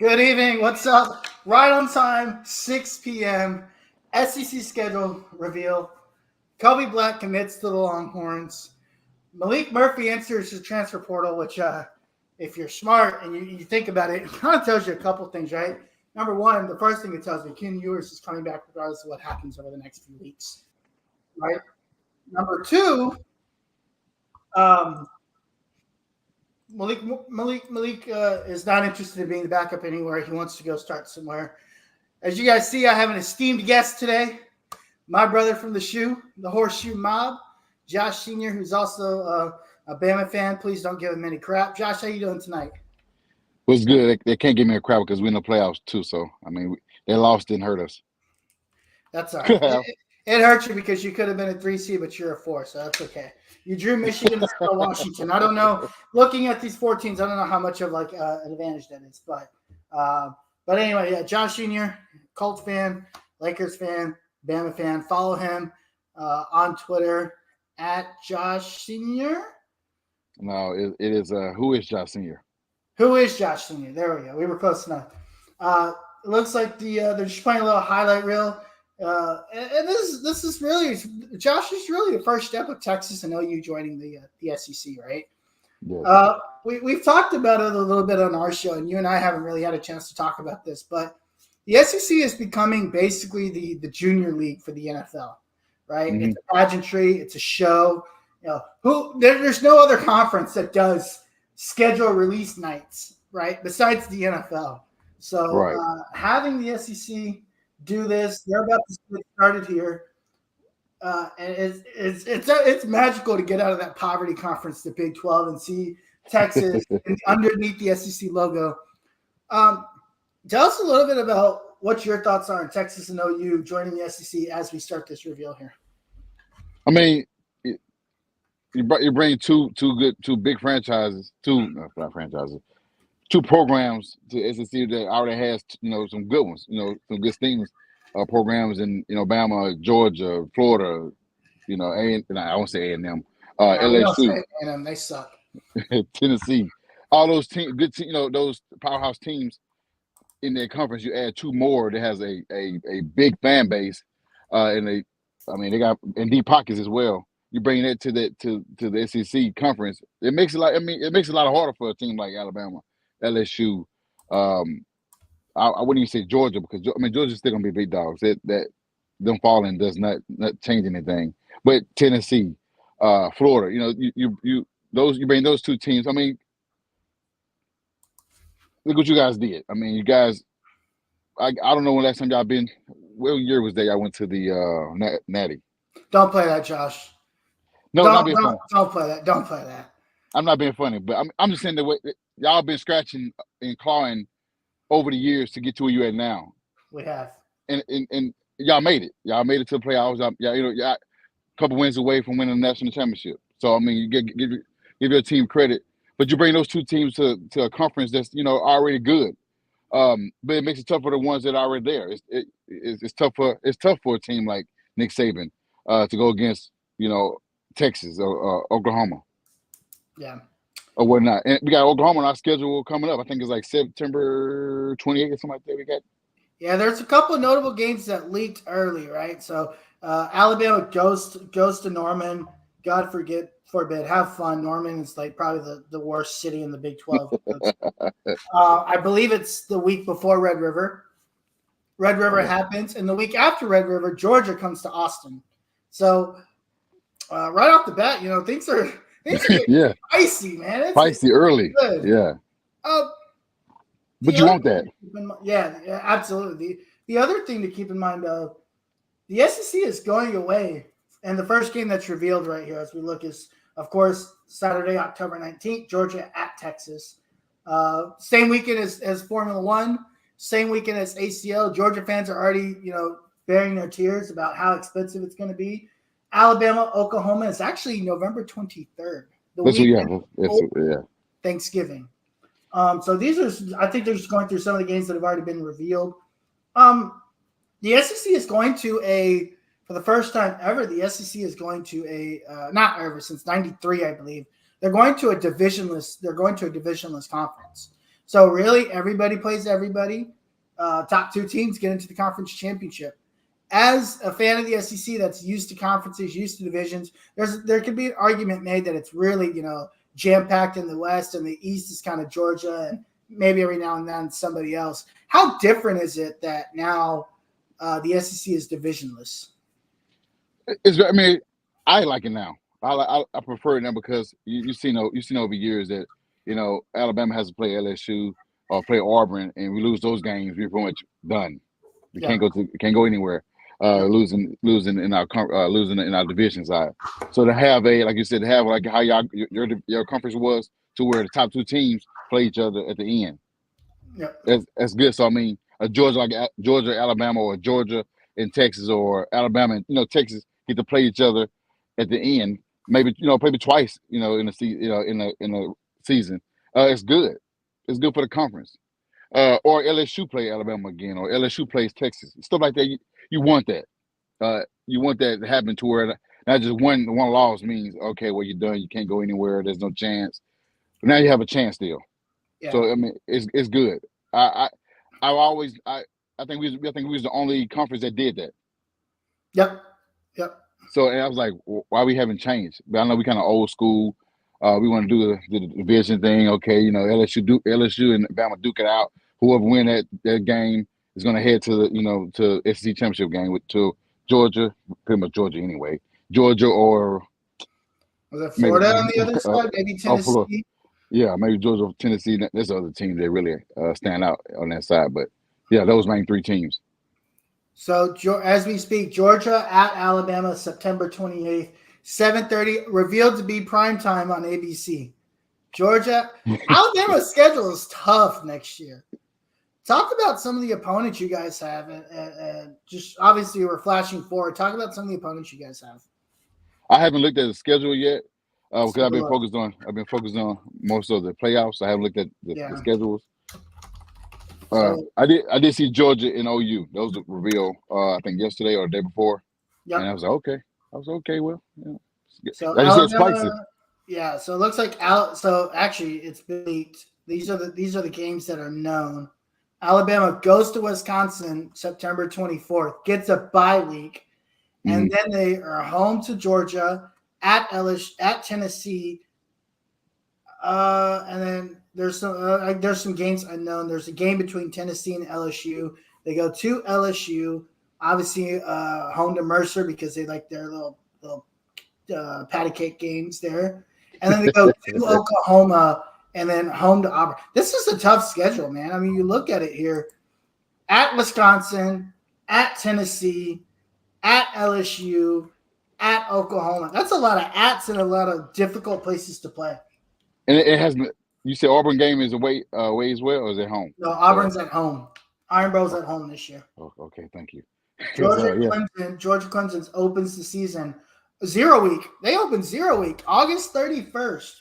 Good evening. What's up? Right on time, 6 p.m. SEC schedule reveal. Kobe Black commits to the Longhorns. Malik Murphy enters the transfer portal, which, if you're smart and you think about it, it kind of tells you a couple things, right? Number one, the first thing it tells me, Ken Ewers is coming back regardless of what happens over the next few weeks, right? Number two, um, Malik is not interested in being the backup anywhere. He wants to go start somewhere. As you guys see, I have an esteemed guest today. My brother from the Horseshoe Mob, Josh Senior, who's also a Bama fan. Please don't give him any crap. Josh, how you doing tonight? What's good? They can't give me a crap because we're in the playoffs too. So they lost didn't hurt us. That's all right. It hurt you because you could have been a 3 seed, but you're a 4, so that's okay. You drew Michigan to Washington. I don't know. Looking at these 4 teams, I don't know how much of an advantage that is, but anyway, yeah. Josh Senior, Colts fan, Lakers fan, Bama fan. Follow him on Twitter at Josh Senior. No, it is. Who is Josh Senior? Who is Josh Senior? There we go. We were close enough. It looks like they're just playing a little highlight reel. And this is really, Josh, is really the first step of Texas and OU joining the SEC, right? Yeah. We've talked about it a little bit on our show, and you and I haven't really had a chance to talk about this, but the SEC is becoming basically the junior league for the NFL, right? Mm-hmm. It's a pageantry, it's a show. There's no other conference that does schedule release nights, right? Besides the NFL. So right. Having the SEC do this, they're about to get started here. And it's magical to get out of that poverty conference, the Big 12, and see Texas underneath the SEC logo. Tell us a little bit about what your thoughts are on Texas and OU joining the SEC as we start this reveal here. I mean, you bring two big franchises, two programs to SEC that already has some good ones, some good things. Programs in Bama, Georgia, Florida, I won't say A&M, LSU, A&M, they suck. Tennessee, all those teams, good those powerhouse teams in their conference. You add 2 more that has a big fan base, and they got in deep pockets as well. You bring that to the SEC conference, it makes it a lot harder for a team like Alabama, LSU. I wouldn't even say Georgia because Georgia's still gonna be big dogs. That them falling does not change anything. But Tennessee, Florida, you bring those 2 teams. I mean, look what you guys did. I mean, you guys. I don't know when last time y'all been. What year was that y'all went to the Natty? Don't play that, Josh. No, not being funny. Don't play that. Don't play that. I'm not being funny, but I'm just saying the way y'all been scratching and clawing over the years to get to where you're at now. We have. And y'all made it. Y'all made it to the playoffs. Y'all a couple wins away from winning the national championship. So, I mean, you give your team credit. But you bring those 2 teams to a conference that's, already good. But it makes it tough for the ones that are already there. It's tough for a team like Nick Saban to go against, Texas or Oklahoma. Yeah. Or whatnot. And we got Oklahoma on our schedule coming up. I think it's like September 28th or something like that we got. Yeah, there's a couple of notable games that leaked early, right? So Alabama goes to Norman. God forbid, have fun. Norman is like probably the worst city in the Big 12. I believe it's the week before Red River. Red River happens, and the week after Red River, Georgia comes to Austin. So right off the bat, things are yeah. Spicy, man. It's spicy early. Good. Yeah. But you want that. Yeah, absolutely. The other thing to keep in mind, the SEC is going away, and the first game that's revealed right here as we look is, of course, Saturday, October 19th, Georgia at Texas. Same weekend as Formula One, same weekend as ACL. Georgia fans are already, bearing their tears about how expensive it's going to be. Alabama, Oklahoma is actually November 23rd. Thanksgiving. So these are, I think they're just going through some of the games that have already been revealed. The SEC is going to for the first time ever, the SEC is going to not ever, since 93, I believe, they're going to a divisionless conference. So really, everybody plays everybody. Top 2 teams get into the conference championship. As a fan of the SEC that's used to conferences, used to divisions, there could be an argument made that it's really, jam packed in the West, and the East is kind of Georgia, and maybe every now and then somebody else. How different is it that now the SEC is divisionless? I like it now. I prefer it now because you've seen over years that Alabama has to play LSU or play Auburn, and we lose those games, we're pretty much done. We can't go anywhere. Losing in our division side. So to have like you said, to have like how your conference was, to where the top 2 teams play each other at the end. Yeah, that's good. So I mean, a Georgia, Alabama, or Georgia and Texas, or Alabama and Texas get to play each other at the end. Maybe twice. In the season. It's good. It's good for the conference. Or LSU play Alabama again, or LSU plays Texas, stuff like that. You want that. You want that to happen to where not just one loss means, okay, well, you're done. You can't go anywhere. There's no chance. But now you have a chance still. Yeah. So I mean, it's good. I think we was the only conference that did that. Yep. So and I was like, why we haven't changed? But I know we kind of old school. We want to do the division thing. Okay, LSU and Bama duke it out. Whoever win that game is going to head to the to SEC championship game to Georgia, pretty much Georgia anyway. Georgia or was it Florida on the other side? Maybe Tennessee. Yeah, maybe Georgia or Tennessee. There's other teams that really stand out on that side, but yeah, those main 3 teams. So as we speak, Georgia at Alabama, September 28th, 7:30, revealed to be primetime on ABC. Georgia, Alabama's schedule is tough next year. Talk about some of the opponents you guys have, and just obviously we're flashing forward. Talk about some of the opponents you guys have. I haven't looked at the schedule yet because I've been focused on most of the playoffs. I haven't looked at the schedules. I did see Georgia and OU. Those were revealed I think yesterday or the day before. Yep. And I was like, okay. Well, yeah. So Alabama, yeah. So it looks like So actually, it's been leaked. These are the games that are known. Alabama goes to Wisconsin September 24th, gets a bye week, and then they are home to Georgia, at LSU, at Tennessee, and then there's some games unknown. There's a game between Tennessee and LSU. They go to LSU, obviously home to Mercer because they like their little patty cake games there, and then they go to Oklahoma. And then home to Auburn. This is a tough schedule, man. I mean, you look at it here. At Wisconsin, at Tennessee, at LSU, at Oklahoma. That's a lot of ats and a lot of difficult places to play. And it has – you said Auburn game is away as well, or is it home? No, Auburn's at home. Iron Bowl's at home this year. Oh, okay, thank you. Georgia Clemson opens the season 0 week. They open 0 week, August 31st.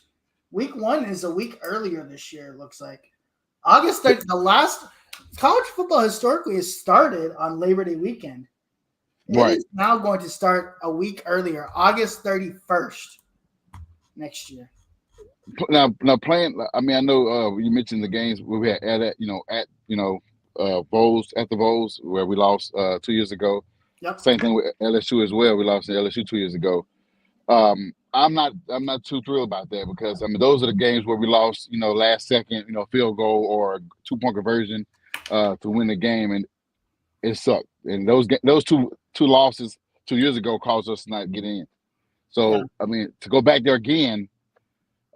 Week 1 is a week earlier this year, it looks like. August 30th, the last college football historically has started on Labor Day weekend. It is now going to start a week earlier, August 31st next year. Now playing. I mean, I know you mentioned the games where we had at Vols, at the Vols, where we lost 2 years ago. Yep. Same thing with LSU as well. We lost to LSU 2 years ago. I'm not too thrilled about that because I mean those are the games where we lost, last second, field goal or 2-point conversion to win the game, and it sucked. And those two losses 2 years ago caused us to not get in. So I mean to go back there again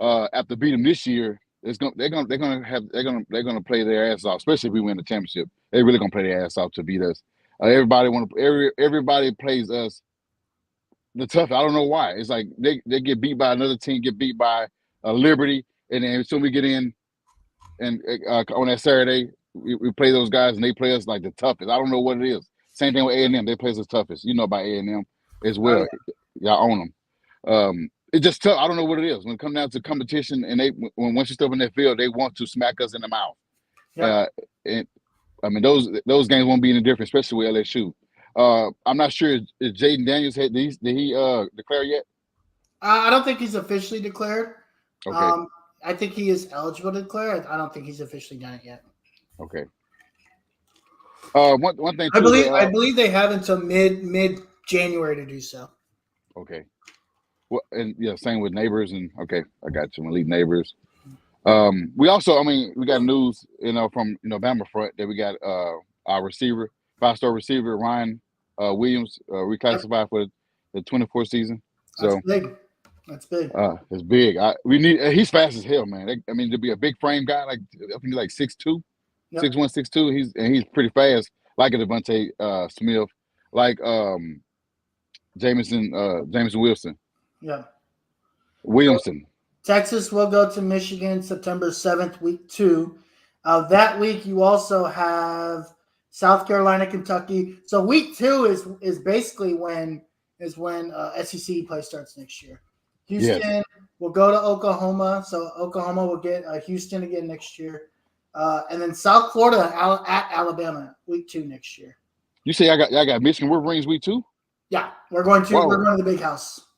after beating them this year, they're gonna play their ass off, especially if we win the championship. They're really gonna play their ass off to beat us. Everybody plays us the tough. I don't know why. It's like they get beat by another team, get beat by Liberty, and then as soon as we get in and on that Saturday, we play those guys and they play us like the toughest. I don't know what it is. Same thing with A&M. They play us the toughest. You know about A&M as well. Y'all own them. It's just tough. I don't know what it is. When it comes down to competition and once you step in that field, they want to smack us in the mouth. Yeah. And I mean those games won't be any different, especially with LSU. I'm not sure if Jaden Daniels did he declare yet? I don't think he's officially declared. Okay. I think he is eligible to declare. I don't think he's officially done it yet. Okay. One thing too. I believe they have until mid January to do so. Okay. Well, and yeah, same with Neighbors and okay, I got you. Elite Neighbors. We also, we got news, from Bama front that we got our receiver, 5-star receiver Ryan Williams reclassified for the 24 season. So that's big. That's big. It's big. We need. He's fast as hell, man. To be a big frame guy, like I think he's like 6'2", 6'1", 6'2". He's pretty fast, like a Devontae Smith, like Jameson Wilson. Yeah. Williamson. Texas will go to Michigan September 7th, week 2. That week you also have South Carolina, Kentucky. So week 2 is basically when SEC play starts next year. Houston will go to Oklahoma, so Oklahoma will get Houston again next year, and then South Florida at Alabama week 2 next year. You say I got Michigan Wolverines week 2? Yeah, we're going to the big house.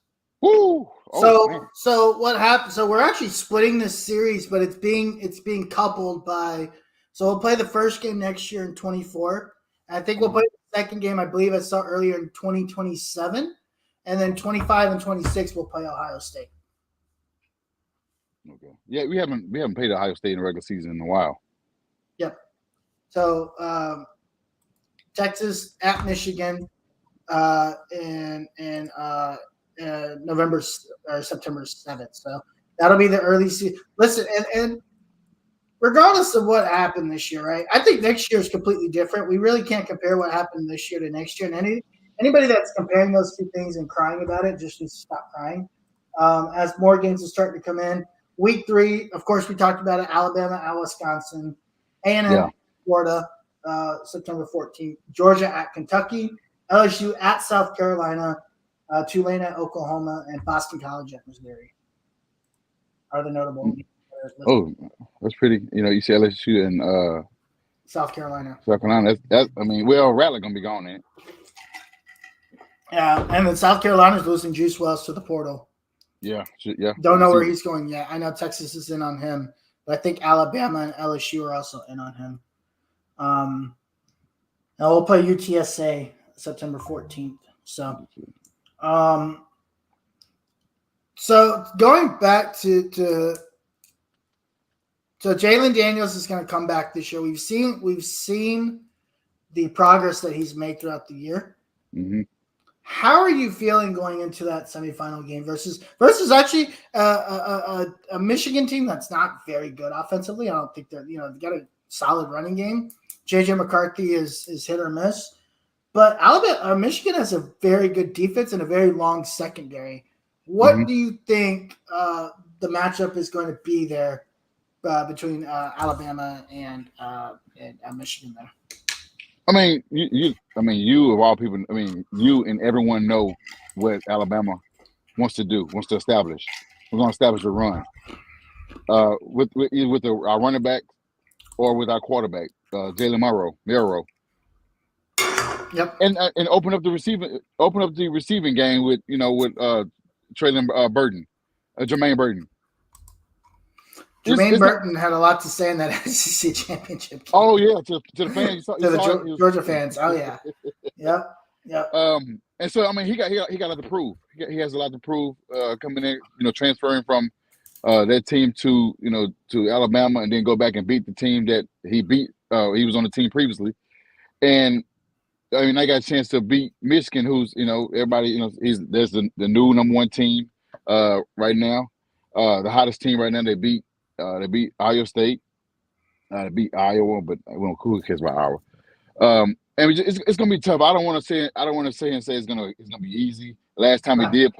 Woo! So what happened? So we're actually splitting this series, but it's being coupled by. So we'll play the first game next year in 24. I think we'll play the second game. I believe I saw earlier in 2027. And then 25 and 26 will play Ohio State. Okay. Yeah, we haven't played Ohio State in the regular season in a while. Yep. So Texas at Michigan in November or September 7th. So that'll be the early season. Listen, and regardless of what happened this year, right? I think next year is completely different. We really can't compare what happened this year to next year. And anybody that's comparing those two things and crying about it just needs to stop crying. As more games are starting to come in. Week 3, of course, we talked about it, Alabama at Wisconsin, A&M Florida, September 14th, Georgia at Kentucky, LSU at South Carolina, Tulane at Oklahoma, and Boston College at Missouri are the notable. Oh, that's pretty. You see LSU and South Carolina. That's Rattler going to be gone in. Yeah, and then South Carolina's losing Juice Wells to the portal. Yeah. Don't know where he's going yet. I know Texas is in on him, but I think Alabama and LSU are also in on him. Now we'll play UTSA September 14th. So going back to Jalen Daniels is going to come back this year. We've seen the progress that he's made throughout the year. Mm-hmm. How are you feeling going into that semifinal game versus actually a Michigan team that's not very good offensively? I don't think they got a solid running game. JJ McCarthy is hit or miss, but Michigan has a very good defense and a very long secondary. What do you think the matchup is going to be there between Alabama and Michigan there? You of all people, you and everyone know what Alabama wants to do, wants to establish. We're going to establish a run with our running back or with our quarterback, Jalen Milroe. Yep. And open up the receiving game with Traylon Burton, Jermaine Burton. Jermaine Burton had a lot to say in that SEC championship game. Oh yeah, to the fans, to the Georgia fans. Oh yeah, yep. And so he got a lot to prove. He has a lot to prove coming in, transferring from that team to Alabama and then go back and beat the team that he beat. He was on the team previously, and I got a chance to beat Michigan, who's everybody there's the new number 1 team right now, the hottest team right now. They beat Iowa State. They beat Iowa, but we don't cool kids by Iowa. And it's gonna be tough. I don't want to say it's gonna be easy. Last time we did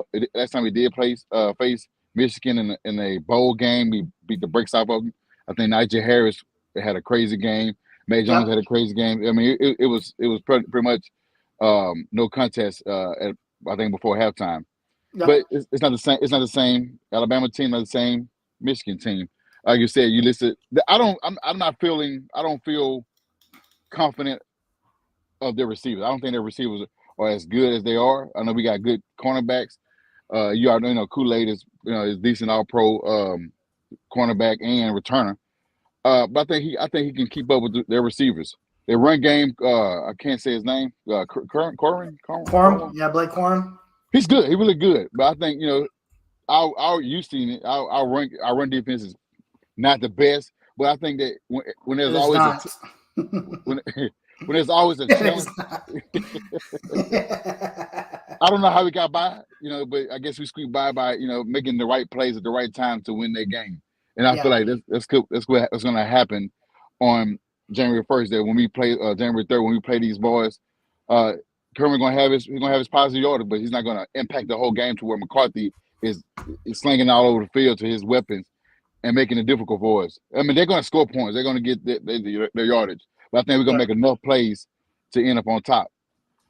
face Michigan in a bowl game, we beat the brakes off of them. I think Najee Harris had a crazy game. May Jones had a crazy game. It was pretty much no contest. I think before halftime. Yep. But it's not the same. It's not the same Alabama team, not the same Michigan team. Like you said, you listed. I don't feel confident of their receivers. I don't think their receivers are as good as they are. I know we got good cornerbacks. You already know Kool-Aid is decent All Pro cornerback and returner. But I think he can keep up with their receivers. Their run game, I can't say his name. Corum. Yeah, Blake Corum. He's good. He's really good. But I think our you've seen it. Our run defense is not the best. But I think that when there's always when there's always a chance. I don't know how we got by, but I guess we squeaked by making the right plays at the right time to win that game. And I feel like that's what's going to happen on January 1st. That when we play January 3rd, when we play these boys, Kermit gonna have his positive order, but he's not going to impact the whole game to where McCarthy is slinging all over the field to his weapons and making it difficult for us. I mean, they're going to score points. They're going to get their yardage, but I think we're going to make enough plays to end up on top.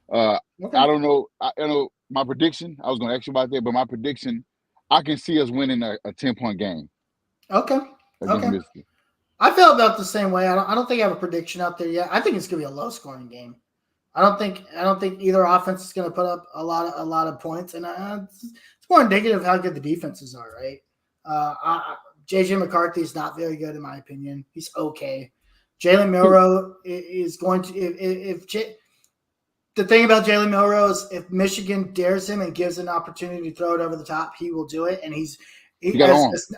Okay. I don't know. I know my prediction. I was going to ask you about that, but my prediction, I can see us winning a 10-point game. Okay. I feel about the same way. I don't think I have a prediction out there yet. I think it's going to be a low-scoring game. I don't think either offense is going to put up a lot of points, and it's more indicative of how good the defenses are, right? JJ McCarthy is not very good in my opinion. He's okay. Jalen Milroe is going to the thing about Jalen Milroe is if Michigan dares him and gives an opportunity to throw it over the top, he will do it, and he's as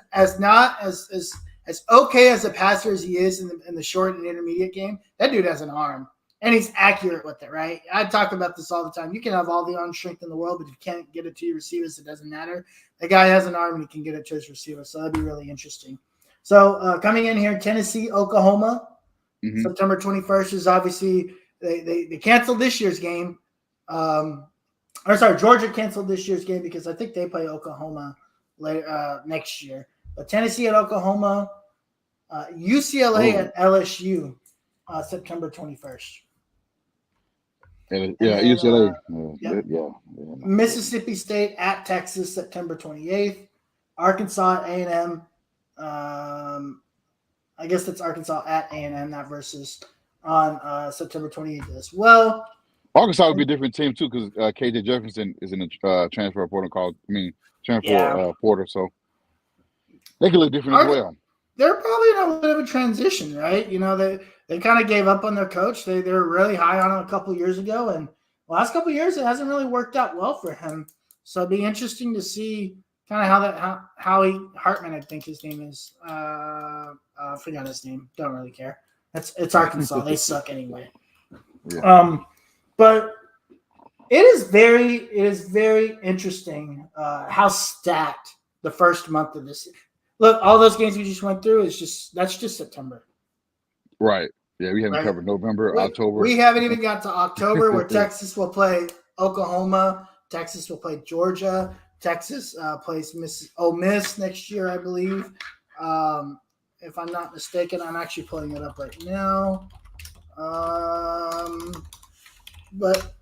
okay as a passer as he is in the short and intermediate game. That dude has an arm. And he's accurate with it, right? I talk about this all the time. You can have all the arm strength in the world, but if you can't get it to your receivers, it doesn't matter. The guy has an arm and he can get it to his receiver, so that'd be really interesting. So coming in here, Tennessee, Oklahoma, September 21st is obviously they canceled this year's game. Georgia canceled this year's game because I think they play Oklahoma later next year. But Tennessee at Oklahoma, UCLA at LSU, September 21st. UCLA. Mississippi State at Texas, September 28th. Arkansas at A&M. I guess that's Arkansas at A&M, not versus on September 28th as well. Arkansas would be a different team too because KJ Jefferson is in the transfer portal portal, so they could look different as well. They're probably in a little bit of a transition, right? They kind of gave up on their coach. They were really high on him a couple years ago, and the last couple of years it hasn't really worked out well for him. So it'd be interesting to see kind of Hartman, I think his name is. I forgot his name. Don't really care. It's Arkansas. They suck anyway. Yeah. But it is very interesting how stacked the first month of this. Look, all those games we just went through that's just September. Right. Yeah, we haven't covered November, October. We haven't even got to October where Texas will play Oklahoma. Texas will play Georgia. Texas plays Ole Miss next year, I believe. If I'm not mistaken, I'm actually pulling it up right now. But,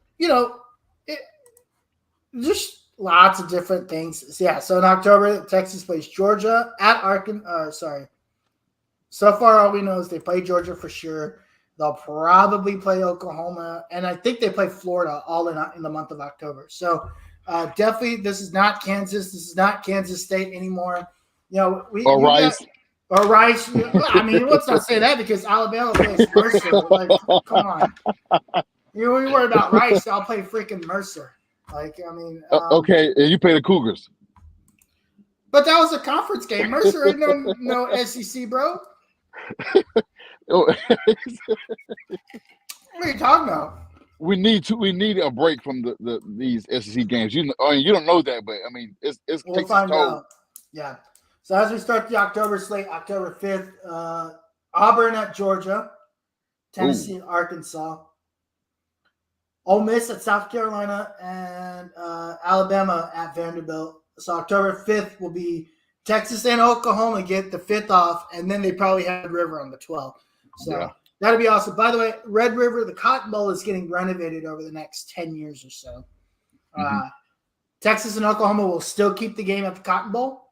just lots of different things. Yeah, so in October, Texas plays Georgia at Arkansas. So far, all we know is they play Georgia for sure. They'll probably play Oklahoma, and I think they play Florida all in the month of October. So definitely, this is not Kansas. This is not Kansas State anymore. Rice. Rice. I mean, let's not say that because Alabama plays Mercer. Come on. You worry about Rice, I'll play freaking Mercer. Okay, and you play the Cougars. But that was a conference game. Mercer ain't no SEC, bro. What are you talking about? We need a break from these SEC games. You don't know that, but I mean, we'll find out. Yeah. So as we start the October slate, October 5th, Auburn at Georgia, Tennessee at Arkansas, Ole Miss at South Carolina, and Alabama at Vanderbilt. So October 5th will be Texas and Oklahoma get the 5th off, and then they probably have River on the 12th. So that'd be awesome. By the way, Red River, the Cotton Bowl is getting renovated over the next 10 years or so. Texas and Oklahoma will still keep the game at the Cotton Bowl.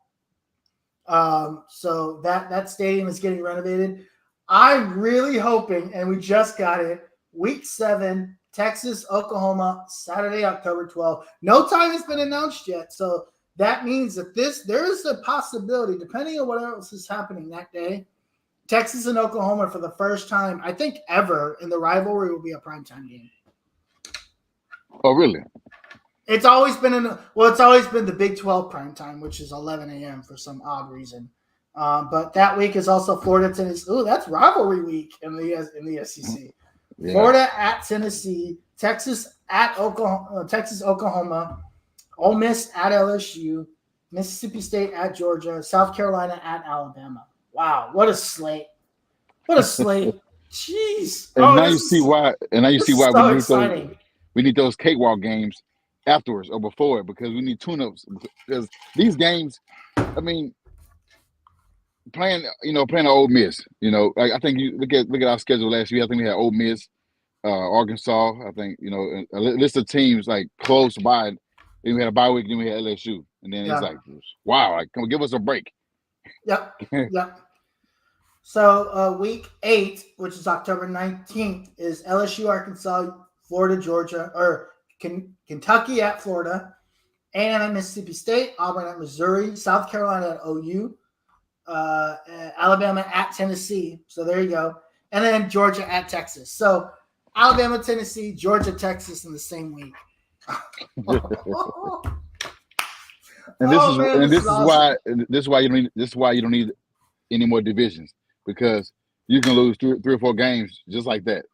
So that stadium is getting renovated. I'm really hoping, and we just got it, Week 7, Texas, Oklahoma, Saturday, October 12th. No time has been announced yet, so that means that there is a possibility, depending on what else is happening that day, Texas and Oklahoma for the first time, I think ever, in the rivalry will be a primetime game. Oh, really? It's always been it's always been the Big 12 primetime, which is 11 a.m. for some odd reason. But that week is also Florida, Tennessee. Ooh, that's rivalry week in the SEC. Yeah. Florida at Tennessee, Texas at Oklahoma, Ole Miss at LSU, Mississippi State at Georgia, South Carolina at Alabama. Wow, what a slate! What a slate! Jeez. And now you see why. And now you see why we need those cakewalk games afterwards or before it, because we need tune-ups. Because these games, I mean, playing an Ole Miss. Like I think you look at our schedule last year. I think we had Ole Miss, Arkansas. I think a list of teams like close by. Then we had a bye week. Then we had LSU, and then it's like, wow, like, come on, give us a break. Yep. Yep. So week 8, which is October 19th, is LSU, Arkansas, Florida, Georgia, or Kentucky at Florida, A&M at Mississippi State, Auburn at Missouri, South Carolina at OU, Alabama at Tennessee. So there you go. And then Georgia at Texas. So Alabama, Tennessee, Georgia, Texas in the same week. This is why you don't need any more divisions, because you can lose three or four games just like that.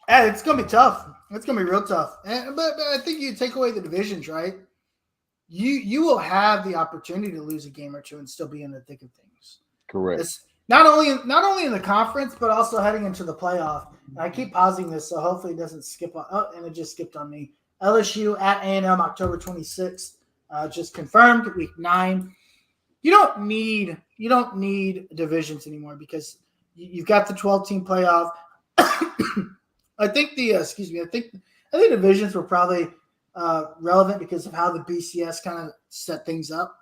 Yeah, it's gonna be tough. It's gonna be real tough. But I think you take away the divisions, right? You will have the opportunity to lose a game or two and still be in the thick of things. Correct. It's not only in the conference, but also heading into the playoff. And I keep pausing this, so hopefully it doesn't skip on. Oh, and it just skipped on me. LSU at A&M, October 26th, just confirmed. Week 9. You don't need divisions anymore because you've got the 12-team playoff. I think the divisions were probably relevant because of how the BCS kind of set things up.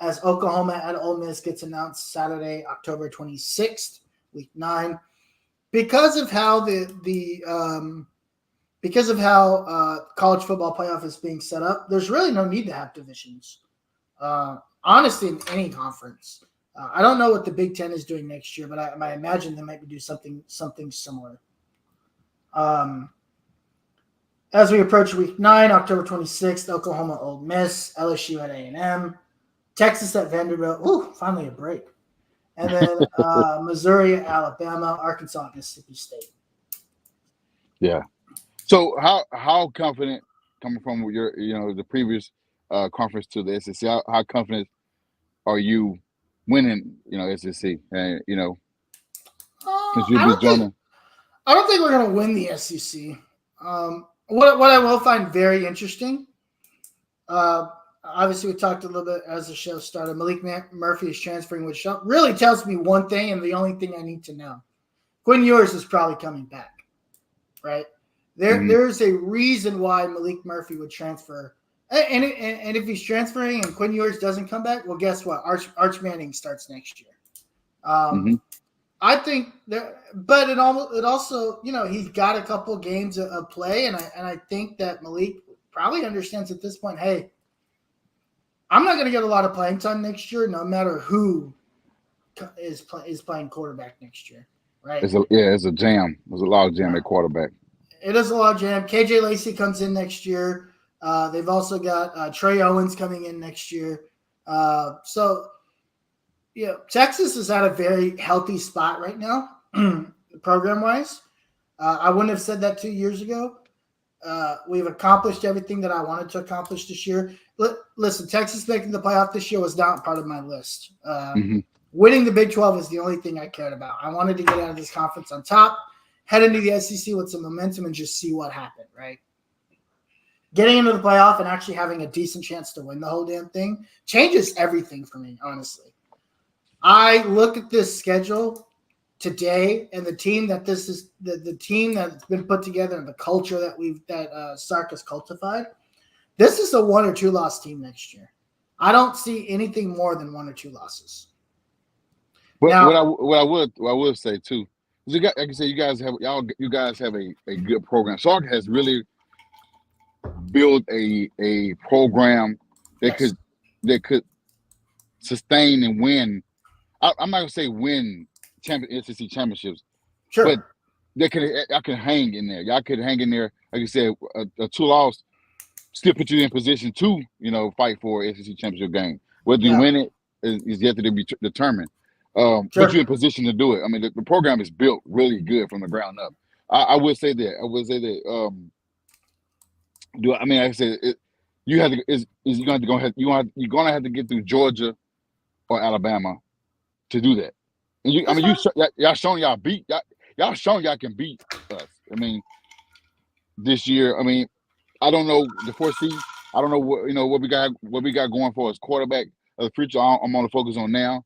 As Oklahoma at Ole Miss gets announced Saturday, October 26th, week 9, because of how college football playoff is being set up. There's really no need to have divisions. Honestly, in any conference. I don't know what the Big Ten is doing next year, but I imagine they might do something similar. As we approach week 9, October 26th, Oklahoma, Ole Miss, LSU at A&M, Texas at Vanderbilt. Ooh, finally a break. And then Missouri at Alabama, Arkansas at Mississippi State. Yeah. So how confident, coming from your the previous conference to the SEC, how confident are you winning SEC? And since you'll be joining. I don't think we're going to win the SEC. What I will find very interesting, obviously we talked a little bit as the show started, Malik Murphy is transferring, which really tells me one thing and the only thing I need to know. Quinn Ewers is probably coming back, right? There's a reason why Malik Murphy would transfer. And if he's transferring and Quinn Ewers doesn't come back, well, guess what? Arch Manning starts next year. I think that, but it also, he's got a couple games of play, and I think that Malik probably understands at this point, hey, I'm not going to get a lot of playing time next year, no matter who is playing quarterback next year, right? It's a jam. There's a lot of jam at quarterback. It is a lot of jam. KJ Lacey comes in next year. They've also got Trey Owens coming in next year. Texas is at a very healthy spot right now, program-wise. I wouldn't have said that 2 years ago. We've accomplished everything that I wanted to accomplish this year. Listen, Texas making the playoff this year was not part of my list. Winning the Big 12 is the only thing I cared about. I wanted to get out of this conference on top, head into the SEC with some momentum, and just see what happened, right? Getting into the playoff and actually having a decent chance to win the whole damn thing changes everything for me, honestly. I look at this schedule today and the team that this is the team that's been put together and the culture that Sark has cultivated. This is a 1 or 2 loss team next year. I don't see anything more than 1 or 2 losses. But now, what I would say too is, like I said, you guys have a good program. Sark has really build a program that Yes. could sustain and win. I'm not gonna say win SEC championships, but Sure. y'all can hang in there. Y'all could hang in there. Like you said, a 2-loss still put you in position to, fight for a SEC championship game. Whether you Yeah. win it is yet to be determined. Put Sure. you in position to do it. I mean, the program is built really good from the ground up. I would say that. I would say that. Like I said, you have to. You're going to go ahead. You're going to have to get through Georgia or Alabama to do that. And y'all shown y'all shown y'all can beat us. I mean, this year. I mean, I don't know the 4C. I don't know what we got going for as quarterback of the future. I'm on to focus on now.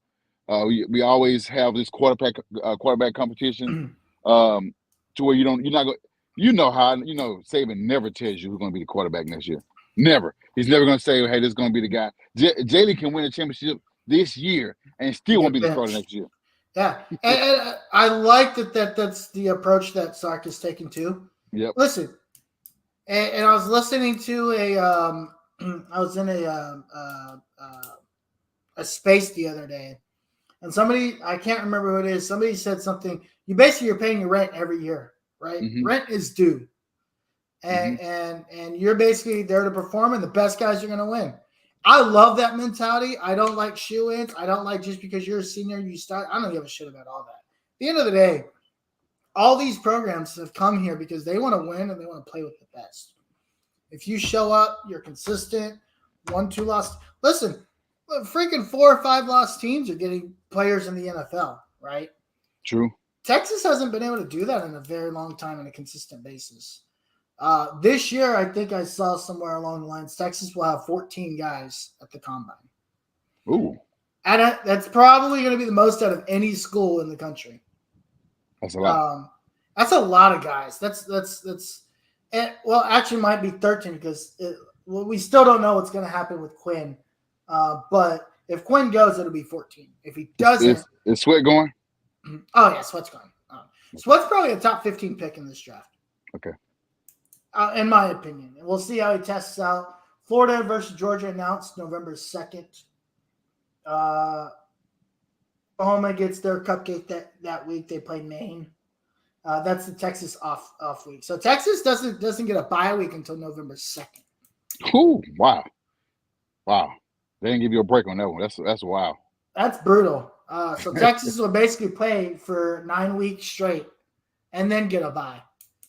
We always have this quarterback competition, to where you're not going. How Saban never tells you who's going to be the quarterback next year. Never. He's never going to say, "Hey, this is going to be the guy." Jalen can win a championship this year and still won't be the starter next year. Yeah, and I like that's the approach that Sark is taking too. Yep. Listen, and I was listening to I was in a space the other day, and somebody, I can't remember who it is, somebody said something. You're paying your rent every year, right? Mm-hmm. Rent is due, and you're basically there to perform, and the best guys are going to win. I love that mentality. I don't like shoe-ins. I don't like just because you're a senior, you start. I don't give a shit about all that. At the end of the day, all these programs have come here because they want to win and they want to play with the best. If you show up, you're consistent, 1-2 loss. Listen, freaking 4 or 5 lost teams are getting players in the NFL, right? True. Texas hasn't been able to do that in a very long time on a consistent basis. This year, I think I saw somewhere along the lines, Texas will have 14 guys at the combine. Ooh. And that's probably going to be the most out of any school in the country. That's a lot. That's a lot of guys. Actually might be 13 because we still don't know what's going to happen with Quinn. But if Quinn goes, it'll be 14. If he doesn't. Is Sweat going? Oh, yeah, Sweat's going. Sweat's probably a top 15 pick in this draft. Okay. In my opinion. And we'll see how he tests out. Florida versus Georgia announced November 2nd. Oklahoma gets their cupcake that week. They play Maine. That's the Texas off week. So Texas doesn't get a bye week until November 2nd. Ooh, wow. They didn't give you a break on that one. That's wow. That's brutal. So Texas will basically play for 9 weeks straight and then get a bye.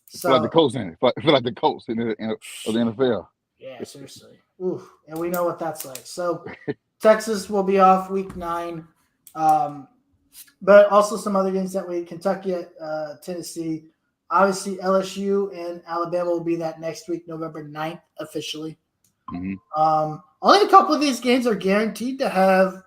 So like the Colts in it. Feel like the Colts of the NFL. Yeah, seriously. Oof. And we know what that's like. So Texas will be off week 9. But also some other games that week. Kentucky at Tennessee. Obviously, LSU and Alabama will be that next week, November 9th, officially. Mm-hmm. Only a couple of these games are guaranteed to have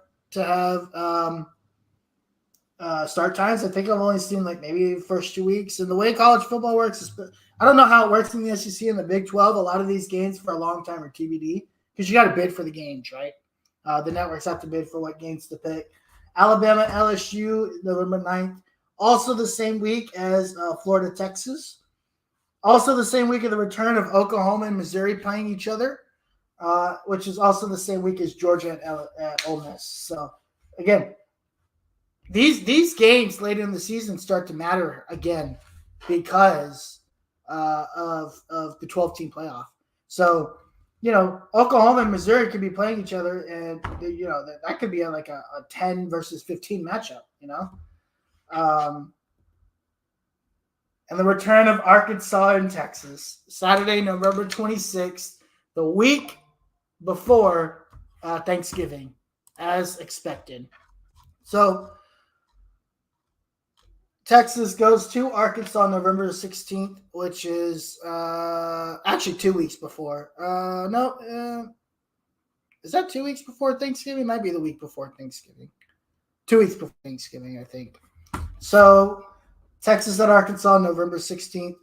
start times. I think I've only seen like maybe the first 2 weeks. And the way college football works is, I don't know how it works in the SEC and the Big 12. A lot of these games for a long time are TBD because you got to bid for the games, right? The networks have to bid for what games to pick. Alabama, LSU, November 9th. Also the same week as Florida, Texas. Also the same week of the return of Oklahoma and Missouri playing each other, which is also the same week as Georgia at Ole Miss. So, again, these games later in the season start to matter again because of the 12-team playoff. So, Oklahoma and Missouri could be playing each other, and that could be like a 10 versus 15 matchup. And the return of Arkansas and Texas, Saturday, November 26th, the week before Thanksgiving, as expected. So Texas goes to Arkansas November 16th, which is actually 2 weeks before. Is that 2 weeks before Thanksgiving? It might be the week before Thanksgiving. 2 weeks before Thanksgiving, I think. So Texas at Arkansas November 16th.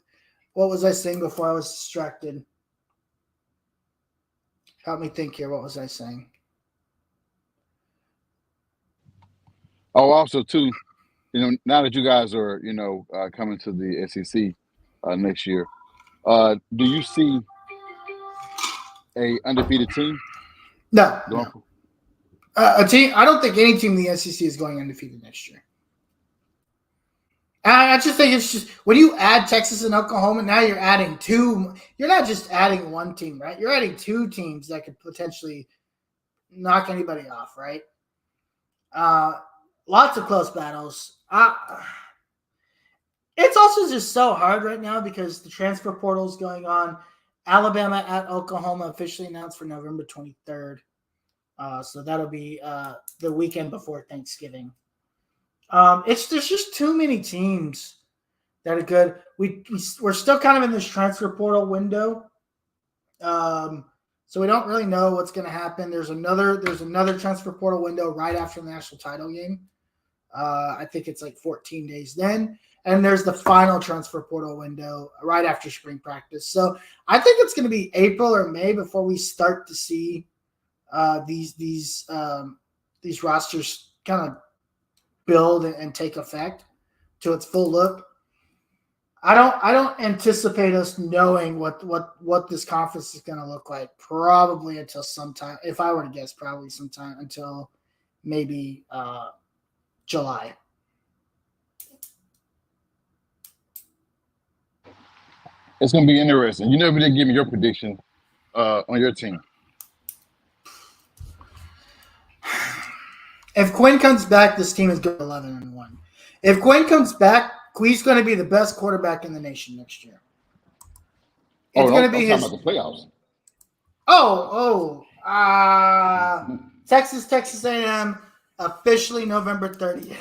What was I saying before I was distracted? Help me think here. What was I saying? Oh, also too, now that you guys are, coming to the SEC next year, do you see a undefeated team? No. Going No. A team. I don't think any team in the SEC is going undefeated next year. I just think it's just when you add Texas and Oklahoma, now you're adding two. You're not just adding one team, right? You're adding two teams that could potentially knock anybody off, right? Lots of close battles. It's also just so hard right now because the transfer portal is going on. Alabama at Oklahoma officially announced for November 23rd. So that'll be the weekend before Thanksgiving. There's just too many teams that are good. We're still kind of in this transfer portal window. So we don't really know what's going to happen. There's another transfer portal window right after the national title game. I think it's like 14 days then. And there's the final transfer portal window right after spring practice. So I think it's going to be April or May before we start to see these rosters kind of build and take effect to its full look. I don't anticipate us knowing what this conference is going to look like probably until sometime. If I were to guess, probably sometime until maybe July. It's going to be interesting. You never did give me your prediction on your team. If Quinn comes back, this team is going 11-1. If Quinn comes back, Quinn's going to be the best quarterback in the nation next year. It's going to be his. About the playoffs. Texas A&M officially November 30th.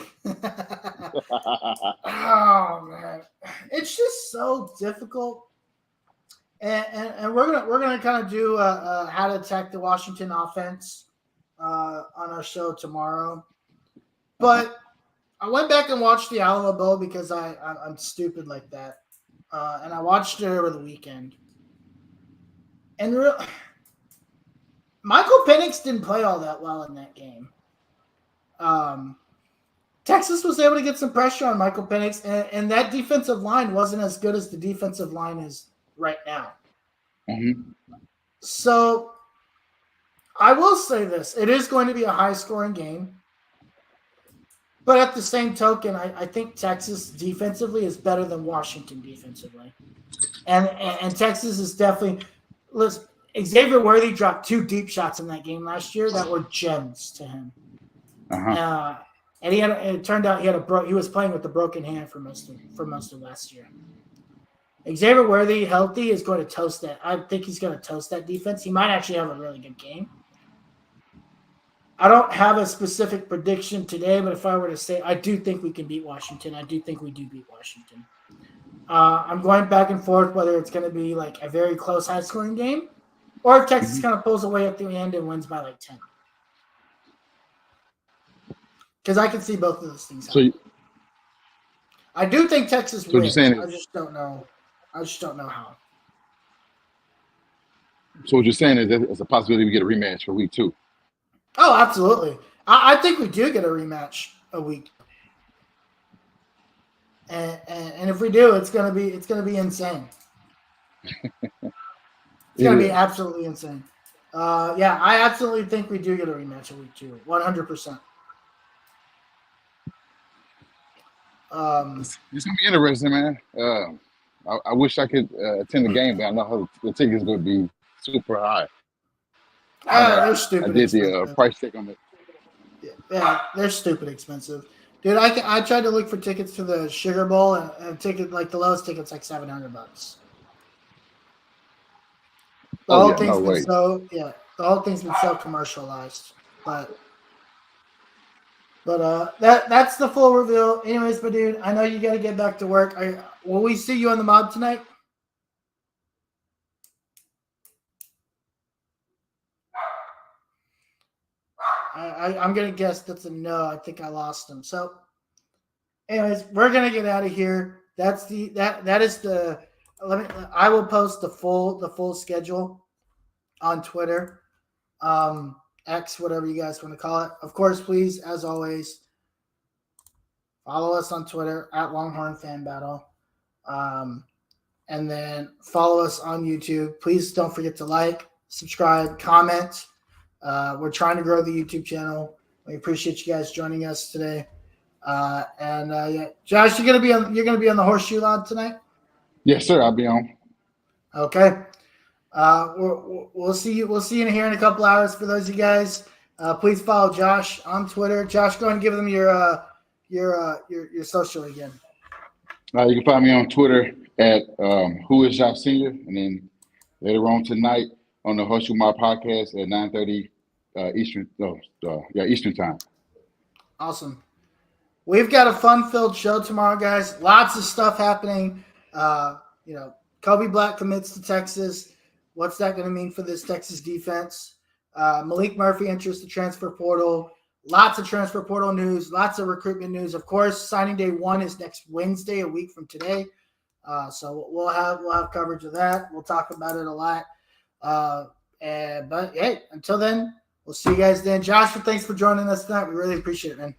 Oh man, it's just so difficult. And we're gonna kind of do how to attack the Washington offense on our show tomorrow. But I went back and watched the Alamo Bowl because I'm stupid like that, and I watched it over the weekend. And Michael Penix didn't play all that well in that game. Texas was able to get some pressure on Michael Penix, and that defensive line wasn't as good as the defensive line is right now. Mm-hmm. So I will say this. It is going to be a high-scoring game. But at the same token, I think Texas defensively is better than Washington defensively. And Texas is definitely – listen, Xavier Worthy dropped 2 deep shots in that game last year that were gems to him. Uh-huh. And it turned out he was playing with a broken hand for most of last year. Xavier Worthy, healthy, is going to toast that. I think he's going to toast that defense. He might actually have a really good game. I don't have a specific prediction today, but if I were to say, I do think we can beat Washington. I do think we do beat Washington. I'm going back and forth whether it's going to be like a very close, high-scoring game or if Texas kind of pulls away at the end and wins by like 10. Because I can see both of those things happen. I do think Texas wins. I just don't know. How. So what you're saying is there's a possibility we get a rematch for week 2. Oh, absolutely. I think we do get a rematch a week. And if we do, it's gonna be insane. It's gonna be absolutely insane. Yeah, I absolutely think we do get a rematch a week 2, 100%. It's gonna be interesting, man. I wish I could attend the game, but I know the tickets would be super high. They're stupid. I did the price check on it. Yeah, they're stupid expensive, dude. I tried to look for tickets to the Sugar Bowl, and ticket like the lowest ticket's like $700. The whole thing's been so commercialized, but that's the full reveal. Anyways, but dude, I know you got to get back to work. Will we see you on the mob tonight? I'm gonna guess that's a no. I think I lost him. So, anyways, we're gonna get out of here. I will post the full schedule on Twitter, X, whatever you guys want to call it. Of course, please, as always, follow us on Twitter at Longhorn Fan Battle, and then follow us on YouTube. Please don't forget to like, subscribe, comment. We're trying to grow the YouTube channel. We appreciate you guys joining us today. Yeah, Josh, you're gonna be on the Horseshoe Lodge tonight. Yes, sir. I'll be on. Okay. We'll see you. We'll see you in here in a couple hours. For those of you guys, please follow Josh on Twitter. Josh, go ahead and give them your social again. You can find me on Twitter at Who Is Josh Senior, and then later on tonight on the Horseshoe Mob podcast at 9:30 Eastern time. Awesome. We've got a fun-filled show tomorrow, guys. Lots of stuff happening. Kobe Black commits to Texas. What's that going to mean for this Texas defense? Malik Murphy enters the transfer portal. Lots of transfer portal news. Lots of recruitment news. Of course, signing day 1 is next Wednesday, a week from today. So we'll have coverage of that. We'll talk about it a lot. But hey, until then, we'll see you guys then. Josh, thanks for joining us tonight. We really appreciate it, man.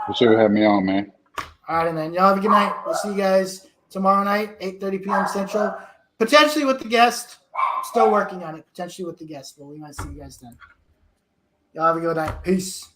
For sure, having me on, man. All right, man. Y'all have a good night. We'll see you guys tomorrow night, 8:30 p.m. Central. Potentially with the guest. Still working on it. Potentially with the guest, but we might see you guys then. Y'all have a good night. Peace.